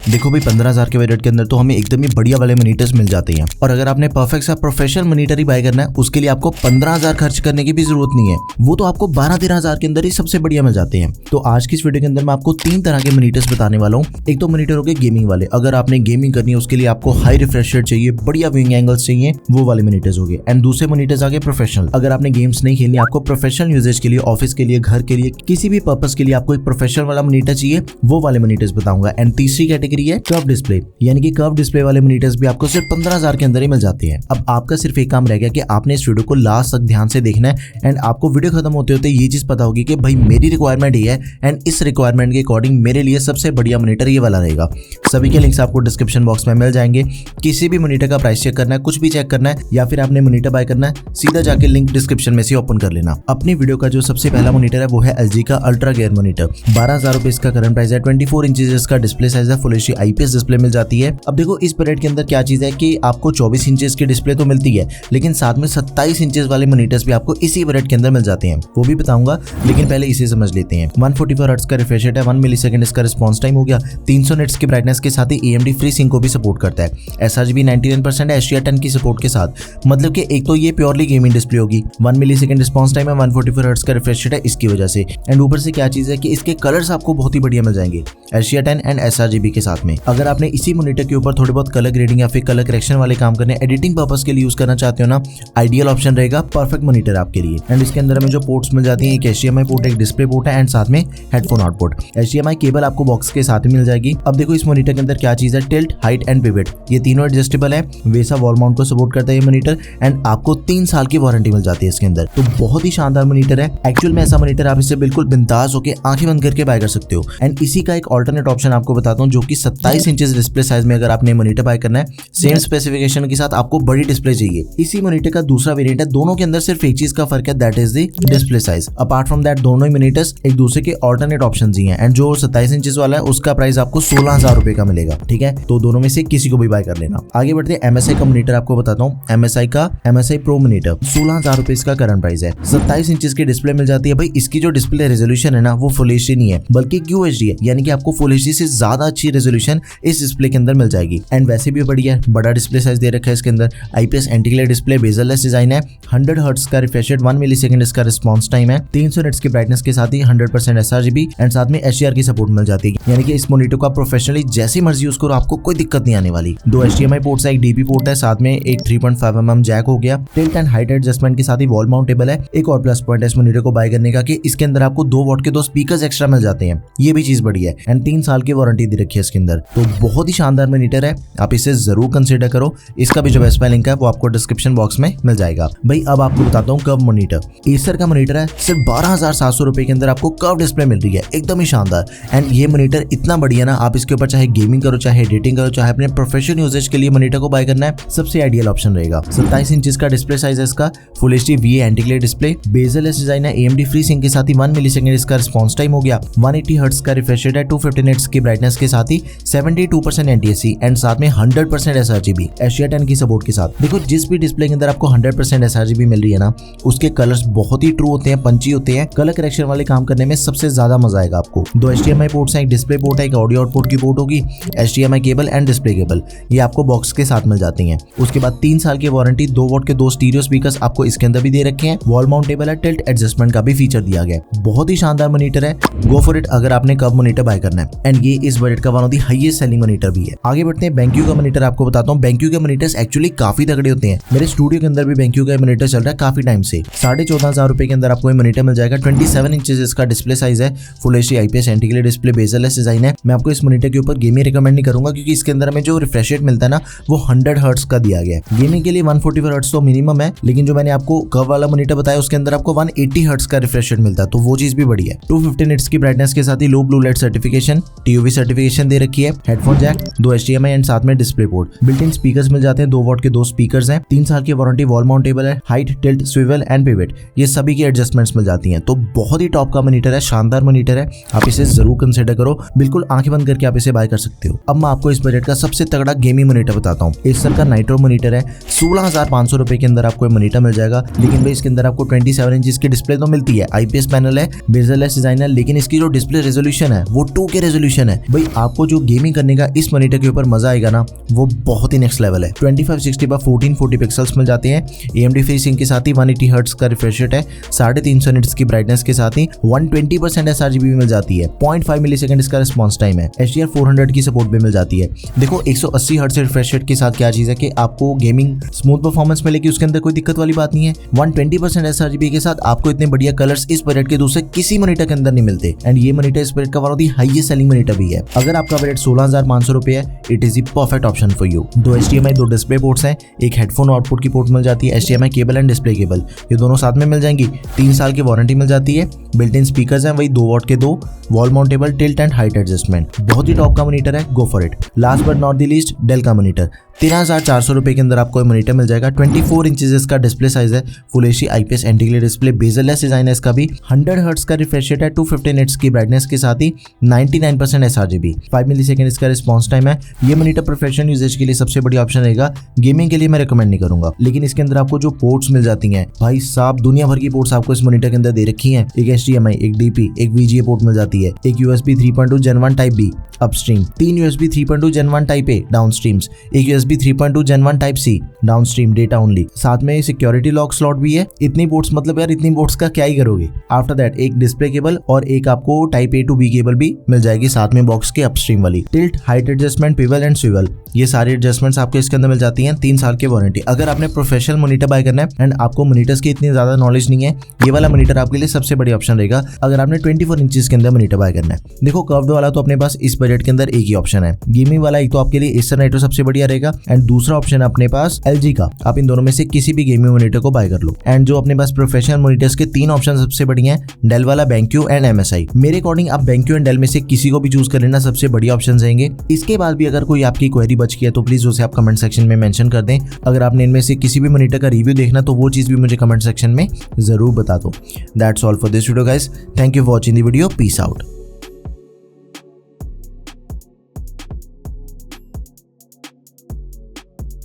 देखो भाई 15,000 के बजट के अंदर तो हमें एकदम ही बढ़िया वाले मॉनिटर्स मिल जाते हैं। और अगर आपने परफेक्ट सा प्रोफेशनल मॉनिटर ही बाय करना है उसके लिए आपको 15,000 खर्च करने की भी जरूरत नहीं है, वो तो आपको 12-13,000 के अंदर ही सबसे बढ़िया मिल जाते हैं। तो आज की इस वीडियो के अंदर मैं आपको 3 तरह के मॉनिटर्स बताने वाला हूँ। एक तो मॉनिटर हो गए गेमिंग वाले, अगर आपने गेमिंग करनी है उसके लिए आपको हाई रिफ्रेश रेट चाहिए, बढ़िया व्यूइंग एंगल्स चाहिए, वो वाले मॉनिटर्स हो गए। एंड दूसरे मॉनिटर्स आगे प्रोफेशनल, अगर आपने गेम्स नहीं खेलनी, आपको प्रोफेशनल यूजेज के लिए, ऑफिस के लिए, घर के लिए, किसी भी पर्पस के लिए आपको एक प्रोफेशनल वाला मॉनिटर चाहिए, वो वाले मॉनिटर्स बताऊंगा। एंड तीसरी कैटेगरी है कर्व डिस्प्ले, यानी कि कर्व डिस्प्ले वाले मॉनिटर्स भी आपको सिर्फ 15,000 के अंदर ही मिल जाते हैं। अब आपका सिर्फ एक काम रह गया कि आपने इस वीडियो को लास्ट तक ध्यान से देखना है एंड आपको वीडियो खत्म होते होते ये चीज पता होगी कि भाई मेरी रिक्वायरमेंट ये है एंड इस रिक्वायरमेंट के अकॉर्डिंग मेरे लिए सबसे बढ़िया मॉनिटर ये वाला रहेगा। सभी के लिंक्स आपको डिस्क्रिप्शन बॉक्स में मिल जाएंगे। किसी भी मॉनिटर का प्राइस चेक करना है, कुछ भी चेक करना है या फिर आपने मॉनिटर बाय करना है, सीधा जाके लिंक डिस्क्रिप्शन में से ओपन कर लेना। अपनी वीडियो का जो सबसे पहला मॉनिटर है वो है LG का अल्ट्रा गेयर मॉनिटर। 12,000 रुपए इसका करंट प्राइस है। 24 इंचेस इसका डिस्प्ले साइज है, फुल एचडी IPS डिस्प्ले मिल जाती है। अब देखो इस बजट के अंदर क्या चीज है कि आपको 24 इंचेस की डिस्प्ले तो मिलती है, लेकिन साथ में 27 इंचेस वाले मॉनिटर्स भी आपको इसी बजट के अंदर मिल जाते हैं, वो भी बताऊंगा। लेकिन पहले इसे समझ लेते हैं। 144 हर्ट्ज का रिफ्रेश रेट है, 1 मिलीसेकंड इसका रिस्पांस टाइम हो गया, 300 निट्स की ब्राइटनेस के साथ ही AMD FreeSync को भी सपोर्ट करता है। sRGB 99% है HDR10 की सपोर्ट के साथ। मतलब कि एक तो ये प्योरली गेमिंग डिस्प्ले होगी, 1 मिलीसेकंड रिस्पांस टाइम है, 144 हर्ट्ज का रिफ्रेश रेट है इसकी वजह से। एंड ऊपर से क्या चीज है कि इसके कलर्स आपको बहुत ही बढ़िया मिल जाएंगे HDR10 एंड sRGB के साथ में। अगर आपने इसी मॉनिटर के ऊपर थोड़े बहुत कलर ग्रेडिंग या फिर कलर करेक्शन वाले काम करने, एडिटिंग पर्पस के लिए यूज करना चाहते हो ना, आइडियल ऑप्शन रहेगा, परफेक्ट मॉनिटर आपके लिए। एंड इसके अंदर हमें जो पोर्ट्स मिल जाती हैं, एक HDMI पोर्ट, एक डिस्प्ले पोर्ट है एंड साथ में हेडफोन आउटपुट। HDMI केबल आपको बॉक्स के साथ ही मिल जाएगी। अब देखो इस मॉनिटर के अंदर क्या चीज है, टिल्ट, हाइट एंड पिवट, ये तीनों एडजस्टेबल है। वैसा वॉल माउंट को सपोर्ट करता है ये मॉनिटर एंड आपको 3 साल की वारंटी मिल जाती है इसके अंदर। तो बहुत ही शानदार मॉनिटर है। एक्चुअल में ऐसा मॉनिटर आप इसे बिल्कुल बिंदास होकर आंखें बंद करके बाय कर सकते हो। एंड इसी का एक ऑल्टरनेट ऑप्शन आपको बताता हूँ, जो कि 27 इंचेस डिस्प्ले साइज में अगर आपने मॉनिटर बाय करना है, सेम स्पेसिफिकेशन के साथ आपको बड़ी डिस्प्ले चाहिए। इसी मॉनिटर का दूसरा वेरिएंट है, दोनों के अंदर सिर्फ एक चीज का फर्क है, that is the display size. Apart from that दोनों ही मॉनिटर्स एक दूसरे के ऑल्टरनेट ऑप्शन ही हैं। एंड जो 27 इंचेस वाला है उसका प्राइस आपको 16,000 रुपए का मिलेगा। ठीक है, तो दोनों में से किसी को भी बाय कर लेना। आगे बढ़ते हैं MSI का मॉनिटर आपको बताता हूँ। MSI का MSI प्रो मॉनिटर 16,000 रुपए इसका करंट प्राइस है। 27 इंचेस की डिस्प्ले मिल जाती है। भाई इसकी जो डिस्प्ले रेजोल्यूशन है ना वो फुल एचडी नहीं है बल्कि QHD है, यानी कि आपको फुल एचडी से ज्यादा अच्छी रेजोल्यूशन इस डिस्प्ले के अंदर मिल जाएगी। एंड वैसे भी बढ़िया है, बड़ा डिस्प्ले साइज दे रखा है इसके अंदर, IPS anti glare display, bezel-less design है, 100 हर्ट्ज का रिफ्रेश रेट, 1 मिलीसेकंड इसका रिस्पांस टाइम है, 300 निट्स की ब्राइटनेस के साथ ही 100% sRGB एंड साथ में HDR की सपोर्ट मिल जाती है। यानी कि इस मॉनिटर को आप प्रोफेशनली जैसी मर्जी यूज करो, आपको कोई दिक्कत नहीं आने वाली। 2 HDMI पोर्ट्स है, एक DP पोर्ट है, साथ में एक 3.5mm जैक हो गया, टिल्ट एंड हाइट एडजस्टमेंट के साथ ही वॉल माउंटेबल है। एक और प्लस पॉइंट है इस मॉनिटर को बाय करने का कि इसके अंदर आपको 2 वॉट के 2 स्पीकर्स एक्स्ट्रा मिल जाते हैं, ये भी चीज बढ़िया है। एंड 3 साल की वारंटी दे रखी है इसके अंदर। तो बहुत ही शानदार मॉनिटर है, आप इसे जरूर कंसीडर करो। इसका भी जो बेस्ट बाय लिंक है वो आपको डिस्क्रिप्शन बॉक्स में मिल जाएगा। भाई अब आपको बताता हूँ कर्व मॉनिटर। एसर का मॉनिटर है, सिर्फ 12,700 रुपए के अंदर आपको कर्व डिस्प्ले मिल रही है, एकदम ही शानदार। एंड ये मॉनिटर इतना बढ़िया ना, आप इसके ऊपर चाहे गेमिंग करो, चाहे एडिटिंग करो, चाहे अपने प्रोफेशनल यूजेज के लिए मॉनिटर को बाय करना है, सबसे आइडियल ऑप्शन रहेगा। 27 इंचेस का डिस्प्ले साइज है इसका, full HD VA anti glare display, bezel-less design है, AMD FreeSync के साथ ही 1 मिलीसेकंड इसका रिस्पांस टाइम हो गया, 180 हर्ट्ज का रिफ्रेश रेट है, 250 निट्स की ब्राइटनेस के साथ ही 72% NTSC एंड साथ में 100% sRGB HDR10 की सपोर्ट के साथ। देखो जिस भी डिस्प्ले के अंदर आपको 100% sRGB मिल रही है ना, उसके कलर्स बहुत ही ट्रू होते हैं, पंची होते हैं। कलर करेक्शन वाले काम करने में सबसे ज्यादा मजा आएगा आपको। 2 HDMI पोर्ट्स हैं, एक डिस्प्ले पोर्ट है, एक ऑडियो आउटपुट की पोर्ट होगी, HDMI cable and display cable, ये आपको बॉक्स के साथ मिल जाती हैं। उसके बाद 3 साल की वारंटी, 2 वॉट के 2 स्टीरियो स्पीकर्स आपको इसके अंदर भी दे रखे हैं, वॉल माउंटेबल है, टिल्ट एडजस्टमेंट का भी फीचर दिया गया है। बहुत ही शानदार मॉनिटर है, गो फॉर इट अगर आपने कर्व मॉनिटर बाय करना है। एंड ये इस बजट का one of the highest selling monitor भी है। आगे बढ़ते हैं BenQ का मॉनिटर आपको बताता हूँ। BenQ के मॉनिटर्स एक्चुअली काफी तगड़े होते हैं। मेरे स्टूडियो के अंदर भी BenQ का मॉनिटर चल रहा है काफी टाइम से। 14,500 रुपए के अंदर आपको ये मॉनिटर मिल जाएगा। 27 इंचेस इसका डिस्प्ले साइज है, full HD IPS anti glare display, bezel-less design है। मैं आपको इस मॉनिटर के ऊपर गेमिंग रिकमेंड नहीं करूंगा क्योंकि इसके अंदर हमें जो रिफ्रेश रेट मिलता है ना वो 100 हर्ट्ज का दिया गया है। गेमिंग के लिए 144 हर्ट्ज तो मिनिमम है, लेकिन जो मैंने आपको कर्व वाला मॉनिटर बताया उसके अंदर आपको 180 हर्ट्ज का रिफ्रेश रेट मिलता है, तो वो चीज भी बढ़िया है। 250 निट्स की ब्राइटनेस के साथ ही low blue light certification, TOV certification दे रखी है, हेडफोन जैक, 2 HDMI एंड साथ में display port, built in speakers मिल जाते हैं, 2 वॉट के 2 स्पीकर्स हैं, 3 साल की वारंटी, वॉल माउंटेबल है, height, tilt, swivel and pivot, ये सभी की एडजस्टमेंट्स मिल जाती हैं। तो बहुत ही टॉप का मॉनिटर है, शानदार मॉनिटर है, आप इसे जरूर कंसीडर करो। बिल्कुल आंखें बंद करके आप इसे बाय कर सकते हो। अब मैं आपको इस बजट का सबसे तगड़ा गेमिंग मॉनिटर बताता हूँ। एसर का नाइट्रो मॉनिटर है, 16,500 रुपए के अंदर आपको मॉनिटर मिल जाएगा। लेकिन भाई इसके अंदर आपको 27 इंच की डिस्प्ले तो मिलती है, आईपीएस पैनल है, बेजल-लेस डिजाइन है, लेकिन इसकी जो डिस्प्ले रेजोल्यूशन है वो 2K रेजोल्यूशन है। भाई आपको जो गेमिंग करने का इस मॉनिटर के ऊपर मजा आएगा ना, वो बहुत ही नेक्स्ट लेवल है। 2560x1440 पिक्सल्स मिल जाते हैं, AMD FreeSync के साथ ही 180 हर्ट्ज का रिफ्रेश रेट है, 350 निट्स की ब्राइटनेस के साथ ही 120% sRGB भी मिल जाती है, 0.5 मिलीसेकंड इसका रिस्पॉन्स टाइम है, HDR 400 की सपोर्ट भी मिल जाती है। देखो 180 हर्ट्ज रिफ्रेश रेट के साथ क्या चीज है कि आपको गेमिंग स्मूथ परफॉर्मेंस मिलेगी, उसके अंदर कोई दिक्कत वाली बात नहीं है। 120% sRGB के साथ आपको इतने बढ़िया कलर्स इस बजट के दूसरे किसी मॉनिटर के अंदर नहीं मिलते। एंड ये मॉनिटर इस बजट का one of the highest selling monitor भी है। अगर आपका बजट 16,500 रुपए है, it is the perfect option for you. 2 HDMI 2 display ports हैं, एक हेडफोन आउटपुट की पोर्ट मिल जाती है, HDMI cable and display cable, ये दोनों साथ में मिल जाएंगी। 3 साल की वारंटी मिल जाती है। बिल्ट इन स्पीकर्स हैं, वही 2 वॉट के 2, wall mountable tilt and height adjustment, बहुत ही टॉप का मॉनिटर है, go for it. Last but not the least, Dell का मॉनिटर 13,400 रुपए के अंदर आपको मॉनिटर मिल जाएगा। 24 इंचेस इसका डिस्प्ले साइज है, full HD IPS anti-glare display, bezel-less design है इसका भी, 100 हर्ट्ज का रिफ्रेश रेट है, 250 निट्स की ब्राइटनेस के साथ ही 99% sRGB, 5 मिलीसेकंड इसका रिस्पॉन्स टाइम है। ये मॉनिटर प्रोफेशनल यूजेज के लिए सबसे बढ़िया ऑप्शन रहेगा, गेमिंग के लिए मैं रिकमेंड नहीं करूंगा। लेकिन इसके अंदर आपको जो पोर्ट्स मिल जाती हैं, भाई साहब दुनिया भर की पोर्ट्स आपको इस मॉनिटर के अंदर दे रखी हैं। एक HDMI, एक DP, एक VGA पोर्ट मिल जाती है, एक USB 3.2 Gen 1 type B upstream, 3 USB 3.2 Gen 1 type A डाउनस्ट्रीम्स, एक USB 3.2 Gen 1 type C downstream data only, साथ में सिक्योरिटी लॉक स्लॉट भी है। इतनी पोर्ट्स, मतलब यार इतनी पोर्ट्स का क्या ही करोगे। आफ्टर दैट एक डिस्प्ले केबल और एक आपको type A to B cable भी मिल जाएगी साथ में बॉक्स के अपस्ट्रीम वाली। Tilt, height adjustment, pivot and swivel, ये सारी एडजस्टमेंट्स आपको इसके अंदर मिल जाती हैं। 3 साल की वारंटी। अगर आपने प्रोफेशनल मॉनिटर बाय करना है एंड आपको मॉनिटर्स की इतनी ज्यादा नॉलेज नहीं है, ये वाला मॉनिटर आपके लिए सबसे बड़ी ऑप्शन रहेगा। अगर आपने 24 इंचेस के अंदर मॉनिटर बाय करना है, देखो कर्व्ड वाला तो अपने पास इस बजट के अंदर एक ही ऑप्शन है। गेमिंग वाला एक तो आपके लिए एसर नाइट्रो सबसे बढ़िया रहेगा एंड दूसरा ऑप्शन अपने पास LG का। आप इन दोनों में से किसी भी गेमिंग मॉनिटर को बाय कर लो। एंड जो अपने पास प्रोफेशनल मॉनिटर्स के 3 ऑप्शन सबसे बढ़िया है, डेल वाला, BenQ एंड MSI। मेरे अकॉर्डिंग आप BenQ एंड डेल में से किसी को भी चूज कर लेना, सबसे बढ़िया ऑप्शन रहेंगे। इसके बाद भी अगर कोई आपकी क्वेरी बच गई है तो प्लीज उसे आप कमेंट सेक्शन में मेंशन कर दें। अगर आपने इनमें से किसी भी मॉनिटर का रिव्यू देखना तो वो चीज भी मुझे कमेंट सेक्शन में जरूर बता दो। That's all for this video guys, thank you for watching the video, peace out.